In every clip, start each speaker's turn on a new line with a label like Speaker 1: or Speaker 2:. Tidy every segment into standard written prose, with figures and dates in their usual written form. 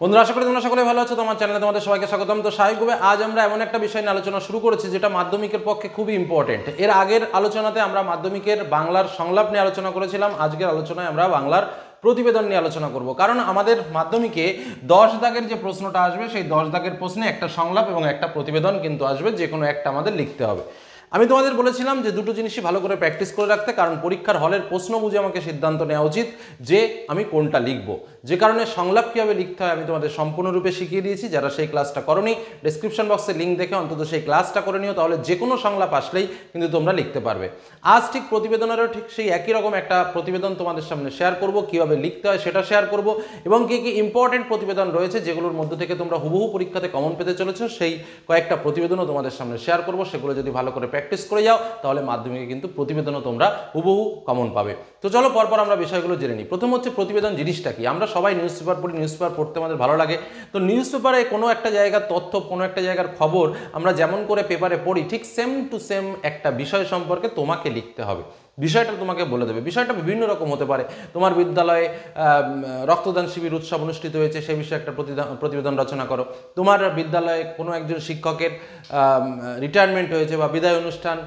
Speaker 1: বন্ধুরা, আশা করি তোমরা সকলে ভালো আছো। তোমার চ্যানেলে তোমাদের সবাইকে স্বাগতম। তো স্বাভাবিকভাবে আজ আমরা এমন একটা বিষয় নিয়ে আলোচনা শুরু করেছি যেটা মাধ্যমিকের পক্ষে খুবই ইম্পর্টেন্ট। এর আগের আলোচনাতে আমরা মাধ্যমিকের বাংলার সংলাপ নিয়ে আলোচনা করেছিলাম। আজকের আলোচনায় আমরা বাংলার প্রতিবেদন নিয়ে আলোচনা করব, কারণ আমাদের মাধ্যমিকে 10 দাগের যে প্রশ্নটা আসবে সেই 10 দাগের প্রশ্নে একটা সংলাপ এবং একটা প্রতিবেদন কিন্তু আসবে, যে কোনো একটা আমাদের লিখতে হবে। আমি তোমাদের বলেছিলাম যে দুটো জিনিসই ভালো করে প্র্যাকটিস করে রাখতে, কারণ পরীক্ষার হলের প্রশ্ন বুঝে আমাকে সিদ্ধান্ত নেওয়া উচিত যে আমি কোনটা লিখব। যে কারণে সংলাপ কীভাবে লিখতে হয় আমি তোমাদের সম্পূর্ণরূপে শিখিয়ে দিয়েছি। যারা সেই ক্লাসটা করোনি, ডেসক্রিপশন বক্সে লিঙ্ক দেখে অন্তত সেই ক্লাসটা করে নিও, তাহলে যে কোনো সংলাপ আসলেই কিন্তু তোমরা লিখতে পারবে। আজ ঠিক প্রতিবেদনেরও ঠিক সেই একই রকম একটা প্রতিবেদন তোমাদের সামনে শেয়ার করব, কীভাবে লিখতে হয় সেটা শেয়ার করব, এবং কী কী ইম্পর্টেন্ট প্রতিবেদন রয়েছে যেগুলোর মধ্যে থেকে তোমরা হুবহু পরীক্ষাতে কমন পেতে চলেছো, সেই কয়েকটা প্রতিবেদনও তোমাদের সামনে শেয়ার করব। সেগুলো যদি ভালো করে প্র্যাকটিস করে যাও তাহলে মাধ্যমিকে কিন্তু প্রতিবেদনও তোমরা হুবহু কমন পাবে। তো চলো পরপর আমরা বিষয়গুলো জেনে নিই। প্রথম হচ্ছে প্রতিবেদন জিনিসটা কি। আমরা সবাই নিউজ পেপার পড়ি, নিউজ পেপার পড়তে আমাদের ভালো লাগে। তো নিউজ পেপারে কোনো একটা জায়গার তথ্য, কোনো একটা জায়গার খবর আমরা যেমন করে পেপারে পড়ি, ঠিক সেম টু সেম একটা বিষয় সম্পর্কে তোমাকে লিখতে হবে। বিষয়টা তোমাকে বলে দেবে। বিষয়টা বিভিন্ন রকম হতে পারে। তোমার বিদ্যালয়ে রক্তদান শিবির উৎসব অনুষ্ঠিত হয়েছে, সেই বিষয়ে একটা প্রতিবেদন রচনা করো। তোমার বিদ্যালয়ে কোনো একজন শিক্ষকের রিটায়ারমেন্ট হয়েছে বা বিদায় অনুষ্ঠান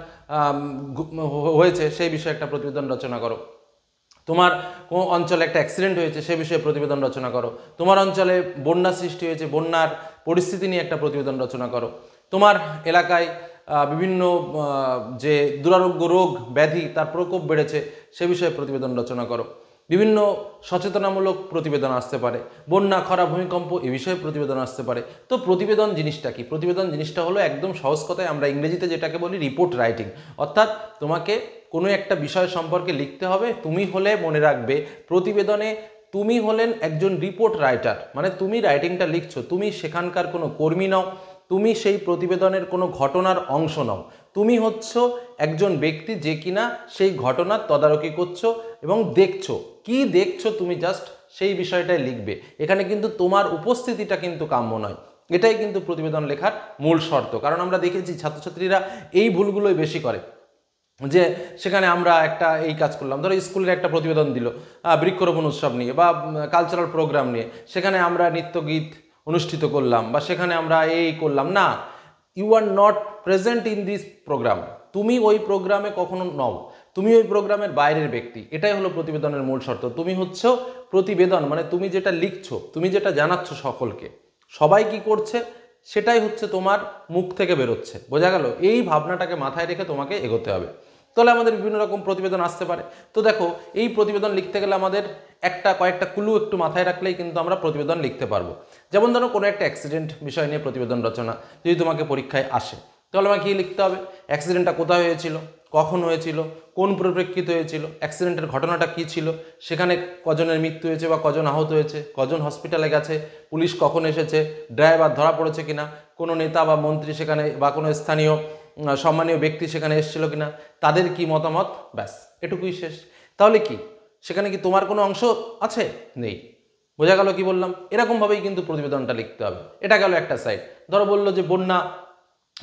Speaker 1: হয়েছে, সেই বিষয়ে একটা প্রতিবেদন রচনা করো। তোমার কোন অঞ্চলে একটা অ্যাক্সিডেন্ট হয়েছে, সে বিষয়ে প্রতিবেদন রচনা করো। তোমার অঞ্চলে বন্যা সৃষ্টি হয়েছে, বন্যার পরিস্থিতি নিয়ে একটা প্রতিবেদন রচনা করো। তোমার এলাকায় বিভিন্ন যে দুরারোগ্য রোগ ব্যাধি তার প্রকোপ বেড়েছে, সে বিষয়ে প্রতিবেদন রচনা করো। বিভিন্ন সচেতনামূলক প্রতিবেদন আসতে পারে, বন্যা, খরা, ভূমিকম্প এ বিষয়ে প্রতিবেদন আসতে পারে। তো প্রতিবেদন জিনিসটা কি? প্রতিবেদন জিনিসটা হলো একদম সহজ কথায় আমরা ইংরেজিতে যেটাকে বলি রিপোর্ট রাইটিং। অর্থাৎ তোমাকে কোনো একটা বিষয় সম্পর্কে লিখতে হবে। তুমি হলে, মনে রাখবে, প্রতিবেদনে তুমি হলেন একজন রিপোর্ট রাইটার, মানে তুমি রাইটিংটা লিখছো, তুমি সেখানকার কোনো কর্মী নও, তুমি সেই প্রতিবেদনের কোনো ঘটনার অংশ নও, তুমি হচ্ছ একজন ব্যক্তি যে কিনা সেই ঘটনার তদারকি করছো এবং দেখছো। কি দেখছো তুমি জাস্ট সেই বিষয়টাই লিখবে। এখানে কিন্তু তোমার উপস্থিতিটা কিন্তু কাম্য নয়। এটাই কিন্তু প্রতিবেদন লেখার মূল শর্ত। কারণ আমরা দেখেছি ছাত্রছাত্রীরা এই ভুলগুলোই বেশি করে, যে সেখানে আমরা একটা এই কাজ করলাম, ধরো স্কুলের একটা প্রতিবেদন দিল বৃক্ষরোপণ উৎসব নিয়ে বা কালচারাল প্রোগ্রাম নিয়ে, সেখানে আমরা নৃত্যগীত অনুষ্ঠিত করলাম বা সেখানে আমরা এই করলাম না। You are not present in this programme. তুমি ওই প্রোগ্রামে কখনো নও, তুমি ওই প্রোগ্রামের বাইরের ব্যক্তি। এটাই হলো প্রতিবেদনের মূল শর্ত। তুমি হচ্ছ প্রতিবেদন, মানে তুমি যেটা লিখছো, তুমি যেটা জানাচ্ছ সকলকে, সবাই কি করছে সেটাই হচ্ছে তোমার মুখ থেকে বেরোচ্ছে। বোঝা গেল? এই ভাবনাটাকে মাথায় রেখে তোমাকে এগোতে হবে। তাহলে আমাদের বিভিন্ন রকম প্রতিবেদন আসতে পারে। তো দেখো, এই প্রতিবেদন লিখতে গেলে আমাদের কয়েকটা ক্লু একটু মাথায় রাখলেই কিন্তু আমরা প্রতিবেদন লিখতে পারবো। যেমন ধরো কোনো একটা অ্যাক্সিডেন্ট বিষয় নিয়ে প্রতিবেদন রচনা যদি তোমাকে পরীক্ষায় আসে, তাহলে আমাকে কী লিখতে হবে? অ্যাক্সিডেন্টটা কোথায় হয়েছিল, কখন হয়েছিল, কোন পরিপ্রেক্ষিতে হয়েছিল, অ্যাক্সিডেন্টের ঘটনাটা কী ছিল, সেখানে কজনের মৃত্যু হয়েছে বা কজন আহত হয়েছে, কজন হসপিটালে গেছে, পুলিশ কখন এসেছে, ড্রাইভার ধরা পড়েছে কিনা, কোনো নেতা বা মন্ত্রী সেখানে বা কোনো স্থানীয় সম্মানীয় ব্যক্তি সেখানে এসেছিল কিনা, তাদের কি মতামত, ব্যাস এটুকুই শেষ। তাহলে কি সেখানে কি তোমার কোনো অংশ আছে? নেই। বোঝা গেল কি বললাম? এরকমভাবেই কিন্তু প্রতিবেদনটা লিখতে হবে। এটা গেল একটা সাইড। ধরো বললো যে বন্যা,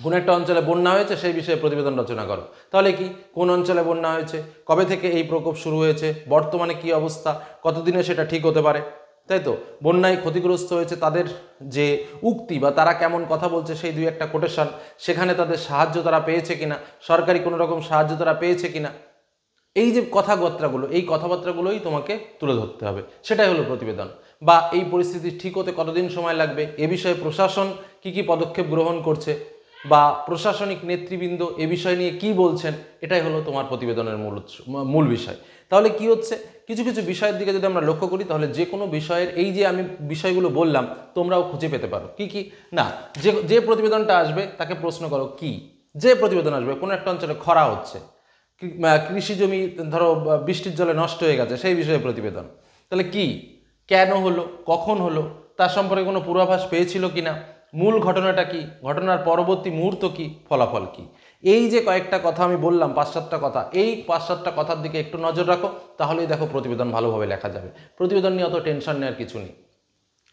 Speaker 1: কোনো একটা অঞ্চলে বন্যা হয়েছে, সেই বিষয়ে প্রতিবেদন রচনা করো। তাহলে কি, কোন অঞ্চলে বন্যা হয়েছে, কবে থেকে এই প্রকোপ শুরু হয়েছে, বর্তমানে কি অবস্থা, কতদিনে সেটা ঠিক হতে পারে, তাই তো? বন্যায় ক্ষতিগ্রস্ত হয়েছে তাদের যে উক্তি বা তারা কেমন কথা বলছে, সেই দুই একটা কোটেশন, সেখানে তাদের সাহায্য তারা পেয়েছে কিনা, সরকারি কোনো রকম সাহায্য তারা পেয়েছে কিনা, এই যে কথাবার্তাগুলো, এই কথাবার্তাগুলোই তোমাকে তুলে ধরতে হবে। সেটাই হলো প্রতিবেদন। বা এই পরিস্থিতি ঠিক হতে কতদিন সময় লাগবে, এ বিষয়ে প্রশাসন কি কি পদক্ষেপ গ্রহণ করছে, বা প্রশাসনিক নেতৃবৃন্দ এ বিষয় নিয়ে কি বলছেন, এটাই হলো তোমার প্রতিবেদনের মূল বিষয়। তাহলে কি হচ্ছে, কিছু কিছু বিষয়ের দিকে যদি আমরা লক্ষ্য করি, তাহলে যে কোনো বিষয়ের এই যে আমি বিষয়গুলো বললাম তোমরাও খুঁজে পেতে পারো। কি কি না, যে প্রতিবেদনটা আসবে তাকে প্রশ্ন করো কি, যে প্রতিবেদন আসবে কোনো একটা অঞ্চলে খরা হচ্ছে, কৃষি জমি ধরো বৃষ্টির জলে নষ্ট হয়ে গেছে, সেই বিষয়ে প্রতিবেদন। তাহলে কি, কেন হলো, কখন হলো, তার সম্পর্কে কোনো পূর্বাভাস পেয়েছিল কিনা, মূল ঘটনাটা কি, ঘটনার পরবর্তী মুহূর্ত কি, ফলাফল কি। এই যে কয়েকটা কথা আমি বললাম, 5-7টা কথা, এই 5-7টা কথার দিকে একটু নজর রাখো, তাহলেই দেখো প্রতিবেদন ভালোভাবে লেখা যাবে। প্রতিবেদন নিয়ে অত টেনশন নেওয়ার কিছু নেই।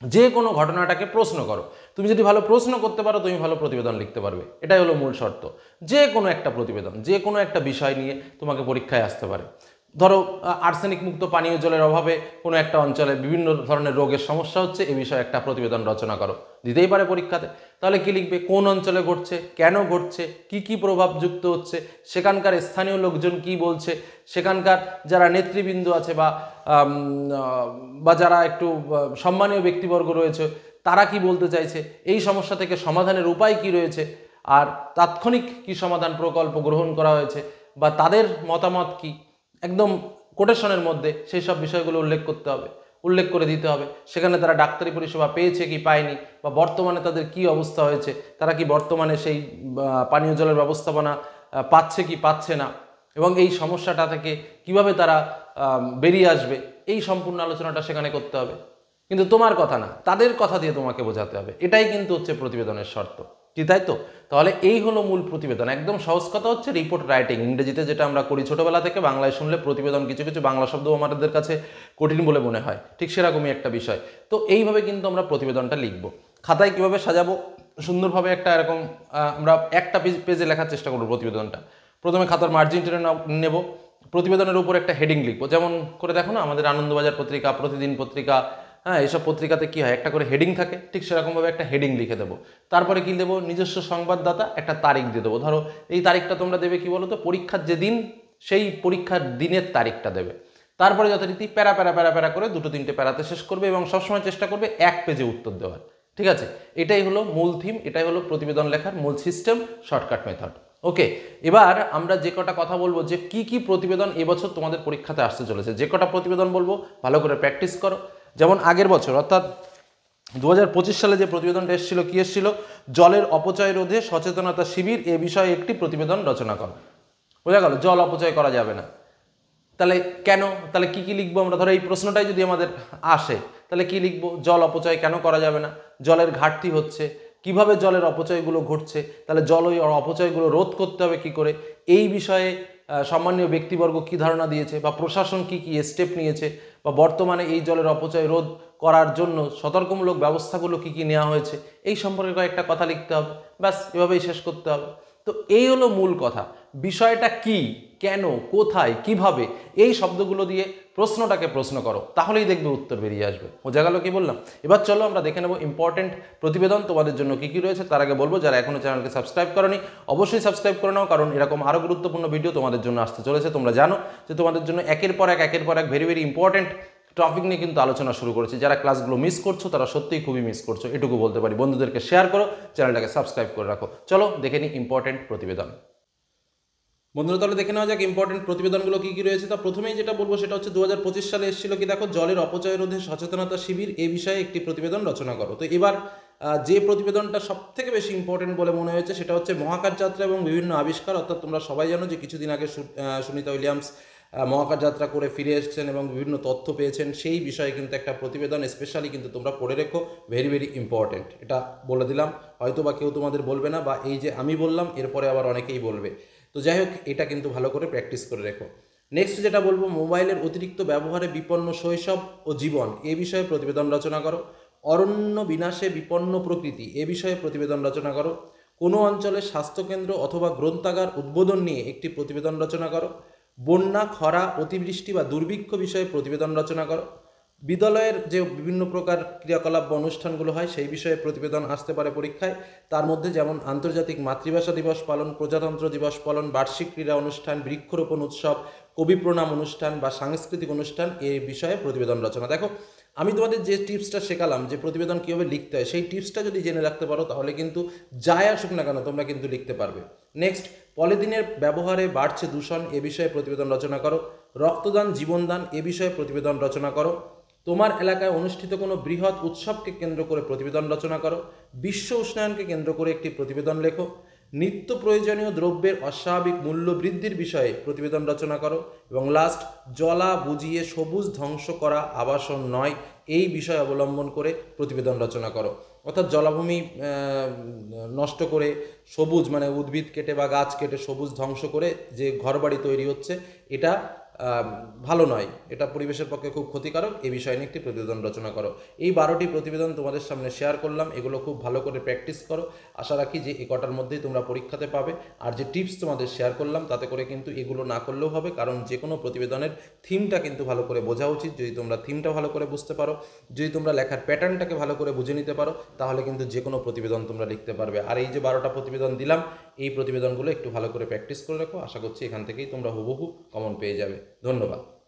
Speaker 1: যে কোনো ঘটনাটাকে প্রশ্ন করো। তুমি যদি ভালো প্রশ্ন করতে পারো, তুমি ভালো প্রতিবেদন লিখতে পারবে। এটাই হলো মূল শর্ত। যে কোনো একটা প্রতিবেদন, যে কোনো একটা বিষয় নিয়ে তোমাকে পরীক্ষায় আসতে পারে। ধরো আর্সেনিক মুক্ত পানীয় জলের অভাবে কোনো একটা অঞ্চলে বিভিন্ন ধরনের রোগের সমস্যা হচ্ছে, এ বিষয়ে একটা প্রতিবেদন রচনা করো। দিতেই পারে পরীক্ষাতে। তাহলে কি লিখবে? কোন অঞ্চলে ঘটছে, কেন ঘটছে, কি কি প্রভাব যুক্ত হচ্ছে, সেখানকার স্থানীয় লোকজন কি বলছে, সেখানকার যারা নেতৃবৃন্দ আছে বা যারা একটু সম্মানীয় ব্যক্তিবর্গ রয়েছে তারা কি বলতে চাইছে, এই সমস্যা থেকে সমাধানের উপায় কি রয়েছে, আর তাৎক্ষণিক কি সমাধান প্রকল্প গ্রহণ করা হয়েছে বা তাদের মতামত কি, একদম কোটেশনের মধ্যে সেই সব বিষয়গুলো উল্লেখ করতে হবে, উল্লেখ করে দিতে হবে। সেখানে তারা ডাক্তারি পরিষেবা পেয়েছে কি পায়নি, বা বর্তমানে তাদের কি অবস্থা হয়েছে, তারা কি বর্তমানে সেই পানীয় জলের ব্যবস্থাপনা পাচ্ছে কি পাচ্ছে না, এবং এই সমস্যাটা থেকে কিভাবে তারা বেরিয়ে আসবে, এই সম্পূর্ণ আলোচনাটা সেখানে করতে হবে। কিন্তু তোমার কথা না, তাদের কথা দিয়ে তোমাকে বোঝাতে হবে। এটাই কিন্তু হচ্ছে প্রতিবেদনের শর্ত, কি তাই তো? তাহলে এই হলো মূল প্রতিবেদন। একদম সহজ কথা হচ্ছে রিপোর্ট রাইটিং, ইংরেজিতে যেটা আমরা করি ছোটবেলা থেকে, বাংলায় শুনলে প্রতিবেদন, কিছু কিছু বাংলা শব্দ আমাদের কাছে কঠিন বলে মনে হয়, ঠিক সেরকমই একটা বিষয়। তো এইভাবে কিন্তু আমরা প্রতিবেদনটা লিখব। খাতায় কিভাবে সাজাবো সুন্দরভাবে, একটা এরকম আমরা একটা পেজে লেখার চেষ্টা করবো প্রতিবেদনটা। প্রথমে খাতার মার্জিন টেনে নেব, প্রতিবেদনের উপর একটা হেডিং লিখবো। যেমন করে দেখো না, আমাদের আনন্দবাজার পত্রিকা, প্রতিদিন পত্রিকা, হ্যাঁ, এইসব পত্রিকাতে কি হয়, একটা করে হেডিং থাকে, ঠিক সেরকমভাবে একটা হেডিং লিখে দেবো। তারপরে কি দেবো? নিজস্ব সংবাদদাতা একটা তারিখ দিয়ে দেবো। ধরো এই তারিখটা তোমরা দেবে কি বলো তো, পরীক্ষার যে দিন, সেই পরীক্ষার দিনের তারিখটা দেবে। তারপরে যথারীতি প্যারা প্যারা প্যারা প্যারা করে 2-3টে প্যারাতে শেষ করবে, এবং সবসময় চেষ্টা করবে এক পেজে উত্তর দেওয়ার। ঠিক আছে, এটাই হলো মূল থিম, এটাই হলো প্রতিবেদন লেখার মূল সিস্টেম, শর্টকাট মেথড। ওকে, এবার আমরা যে কটা কথা বলবো যে কি কি প্রতিবেদন এবছর তোমাদের পরীক্ষাতে আসতে চলেছে, যে কটা প্রতিবেদন বলবো ভালো করে প্র্যাকটিস করো। যেমন আগের বছর অর্থাৎ 2025 সালে যে প্রতিবেদনটা এসেছিল, কি এসেছিল? জলের অপচয় রোধে সচেতনতা শিবির, এ বিষয়ে একটি প্রতিবেদন রচনা করো। বোঝা গেল, জল অপচয় করা যাবে না। তাহলে কেন? তাহলে কি কি লিখবো আমরা? ধরো এই প্রশ্নটাই যদি আমাদের আসে, তাহলে কি লিখবো? জল অপচয় কেন করা যাবে না, জলের ঘাটতি হচ্ছে, কিভাবে জলের অপচয়গুলো ঘটছে, তাহলে জল ওই অপচয়গুলো রোধ করতে হবে কি করে, এই বিষয়ে সম্মানীয় ব্যক্তিবর্গ কি ধারণা দিয়েছে, বা প্রশাসন কি কি স্টেপ নিয়েছে, বা বর্তমানে এই জলের অপচয় রোধ করার জন্য সতর্কমূলক ব্যবস্থাগুলো কি কি নেওয়া হয়েছে, এই সম্পর্কে কয়েকটা কথা লিখতে হবে। ব্যাস, এভাবেই শেষ করতে হবে। তো এই হলো মূল কথা। বিষয়টা কি, কেন, কোথায়, কিভাবে, এই শব্দগুলো দিয়ে প্রশ্নটাকে প্রশ্ন করো, তাহলেই দেখবে উত্তর বেরিয়ে আসবে। বোঝা গেল কি বললাম? এবার চলো আমরা দেখে নেব ইম্পর্টেন্ট প্রতিবেদন তোমাদের জন্য কি কি রয়েছে। তার আগে বলবো, যারা এখনো চ্যানেলকে সাবস্ক্রাইব করোনি অবশ্যই সাবস্ক্রাইব করে নাও, কারণ এরকম আরও গুরুত্বপূর্ণ ভিডিও তোমাদের জন্য আসতে চলেছে। তোমরা জানো যে তোমাদের জন্য একের পর এক ভেরি ভেরি ইম্পর্টেন্ট টপিক নিয়ে কিন্তু আলোচনা শুরু করেছি। যারা ক্লাসগুলো মিস করছো তারা সত্যিই খুবই মিস করছো, এটুকু বলতে পারি। বন্ধুদেরকে শেয়ার করো, চ্যানেলটাকে সাবস্ক্রাইব করে রাখো। চলো দেখে নিই ইম্পর্টেন্ট প্রতিবেদন। বন্ধুরা, তাহলে দেখে নেওয়া যাক ইম্পর্টেন্ট প্রতিবেদনগুলো কী কী রয়েছে। তা প্রথমেই যেটা বলবো সেটা হচ্ছে 2025 সালে এসেছিল কি দেখো, জলের অপচয় রোধে সচেতনতা শিবির, এ বিষয়ে একটি প্রতিবেদন রচনা করো। তো এবার যে প্রতিবেদনটা সব থেকে বেশি ইম্পর্টেন্ট বলে মনে হয়েছে সেটা হচ্ছে মহাকাশ যাত্রা এবং বিভিন্ন আবিষ্কার। অর্থাৎ তোমরা সবাই জানো যে কিছুদিন আগে সুনিতা উইলিয়ামস মহাকাশ যাত্রা করে ফিরে এসেছেন এবং বিভিন্ন তথ্য পেয়েছেন, সেই বিষয়ে কিন্তু একটা প্রতিবেদন স্পেশালি কিন্তু তোমরা পড়ে রেখো, ভেরি ভেরি ইম্পর্টেন্ট। এটা বলে দিলাম, হয়তো বা কেউ তোমাদের বলবে না, বা এই যে আমি বললাম এরপরে আবার অনেকেই বলবে। তো যাই হোক, এটা কিন্তু ভালো করে প্র্যাকটিস করে রেখো। নেক্সট যেটা বলবো, মোবাইলের অতিরিক্ত ব্যবহারে বিপন্ন শৈশব ও জীবন, এ বিষয়ে প্রতিবেদন রচনা করো। অরণ্য বিনাশে বিপন্ন প্রকৃতি, এ বিষয়ে প্রতিবেদন রচনা করো। কোনো অঞ্চলের স্বাস্থ্যকেন্দ্র অথবা গ্রন্থাগার উদ্বোধন নিয়ে একটি প্রতিবেদন রচনা করো। বন্যা, খরা, অতিবৃষ্টি বা দুর্ভিক্ষ বিষয়ে প্রতিবেদন রচনা করো। বিদ্যালয়ের যে বিভিন্ন প্রকার ক্রিয়াকলাপ বা অনুষ্ঠানগুলো হয় সেই বিষয়ে প্রতিবেদন আসতে পারে পরীক্ষায়। তার মধ্যে যেমন আন্তর্জাতিক মাতৃভাষা দিবস পালন, প্রজাতন্ত্র দিবস পালন, বার্ষিক ক্রীড়া অনুষ্ঠান, বৃক্ষরোপণ উৎসব, কবি প্রণাম অনুষ্ঠান বা সাংস্কৃতিক অনুষ্ঠান, এই বিষয়ে প্রতিবেদন রচনা। দেখো, আমি তোমাদের যে টিপসটা শেখালাম যে প্রতিবেদন কীভাবে লিখতে হয়, সেই টিপসটা যদি জেনে রাখতে পারো তাহলে কিন্তু যাই আসুক না কেন তোমরা কিন্তু লিখতে পারবে। নেক্সট, পলিথিনের ব্যবহারে বাড়ছে দূষণ, এ বিষয়ে প্রতিবেদন রচনা করো। রক্তদান জীবনদান, এ বিষয়ে প্রতিবেদন রচনা করো। তোমার এলাকায় অনুষ্ঠিত কোনো বৃহৎ উৎসবকে কেন্দ্র করে প্রতিবেদন রচনা করো। বিশ্ব উষ্ণায়নকে কেন্দ্র করে একটি প্রতিবেদন লেখো। নিত্য প্রয়োজনীয় দ্রব্যের অস্বাভাবিক মূল্য বৃদ্ধির বিষয়ে প্রতিবেদন রচনা করো। এবং লাস্ট, জলা বুঝিয়ে সবুজ ধ্বংস করা আবাসন নয়, এই বিষয় অবলম্বন করে প্রতিবেদন রচনা করো। অর্থাৎ জলাভূমি নষ্ট করে সবুজ, মানে উদ্ভিদ কেটে বা গাছ কেটে সবুজ ধ্বংস করে যে ঘরবাড়ি তৈরি হচ্ছে, এটা ভালো নয়, এটা পরিবেশের পক্ষে খুব ক্ষতিকারক, এই বিষয় নিয়ে একটি প্রতিবেদন রচনা করো। এই 12টি প্রতিবেদন তোমাদের সামনে শেয়ার করলাম, এগুলো খুব ভালো করে প্র্যাকটিস করো। আশা রাখি যে এই কটার মধ্যেই তোমরা পরীক্ষাতে পাবে। আর যে টিপস তোমাদের শেয়ার করলাম তাতে করে কিন্তু এগুলো না করলেও হবে, কারণ যে কোনো প্রতিবেদনের থিমটা কিন্তু ভালো করে বোঝা উচিত। যদি তোমরা থিমটা ভালো করে বুঝতে পারো, যদি তোমরা লেখার প্যাটার্নটাকে ভালো করে বুঝে নিতে পারো, তাহলে কিন্তু যে কোনো প্রতিবেদন তোমরা লিখতে পারবে। আর এই যে 12টা প্রতিবেদন দিলাম, এই প্রতিবেদনগুলো একটু ভালো করে প্র্যাকটিস করে রাখো। আশা করছি এখান থেকেই তোমরা হুবহু কমন পেয়ে যাবে। ধন্যবাদ।